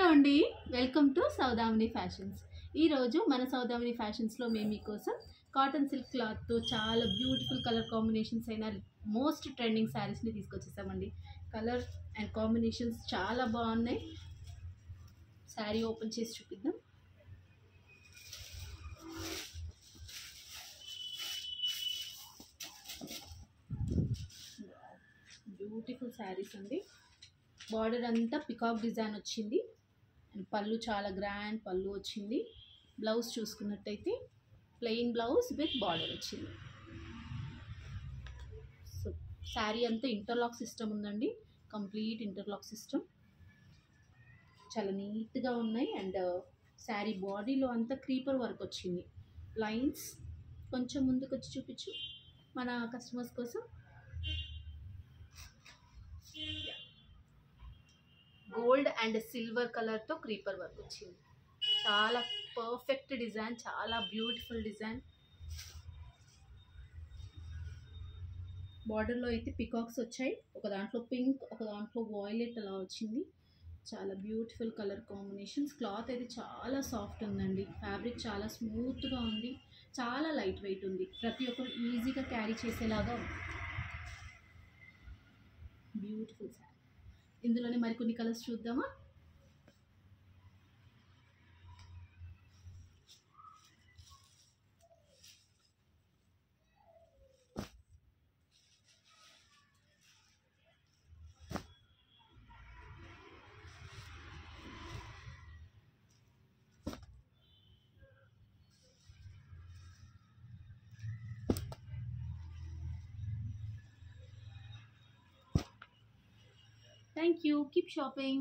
అండి, welcome to Saudamini fashions. ఈరోజు మన సౌదామిని ఫ్యాషన్స్లో మేము మీకోసం కాటన్ సిల్క్ క్లాత్తో చాలా బ్యూటిఫుల్ కలర్ కాంబినేషన్స్ అయిన మోస్ట్ ట్రెండింగ్ శారీస్ని తీసుకొచ్చేసామండి. కలర్ అండ్ కాంబినేషన్స్ చాలా బాగున్నాయి. శారీ ఓపెన్ చేసి చూపిద్దాం. బ్యూటిఫుల్ శారీస్ అండి. బార్డర్ అంతా పికాక్ డిజైన్ వచ్చింది అండ్ పళ్ళు చాలా గ్రాండ్ పళ్ళు వచ్చింది. బ్లౌజ్ చూసుకున్నట్టయితే ప్లెయిన్ బ్లౌజ్ విత్ బార్డర్ వచ్చింది. సో శారీ అంతా ఇంటర్లాక్ సిస్టమ్ ఉందండి, కంప్లీట్ ఇంటర్లాక్ సిస్టమ్. చాలా నీట్గా ఉన్నాయి అండ్ శారీ బాడీలో అంతా క్రీపర్ వర్క్ వచ్చింది. లైన్స్ కొంచెం ముందుకు వచ్చి చూపించు మన కస్టమర్స్ కోసం. గోల్డ్ అండ్ సిల్వర్ కలర్తో క్రీపర్ వర్క్ వచ్చింది. చాలా పర్ఫెక్ట్ డిజైన్, చాలా బ్యూటిఫుల్ డిజైన్. బార్డర్లో అయితే పికాక్స్ వచ్చాయి, ఒక దాంట్లో పింక్, ఒక దాంట్లో వాయిలెట్ అలా వచ్చింది. చాలా బ్యూటిఫుల్ కలర్ కాంబినేషన్స్. క్లాత్ అయితే చాలా సాఫ్ట్ ఉందండి, ఫ్యాబ్రిక్ చాలా స్మూత్గా ఉంది, చాలా లైట్ వెయిట్ ఉంది. ప్రతి ఒక్కరు ఈజీగా క్యారీ చేసేలాగా ఉంది. బ్యూటిఫుల్ శారీ. ఇందులోనే మరికొన్ని కలర్స్ చూద్దామా. Thank you. Keep shopping.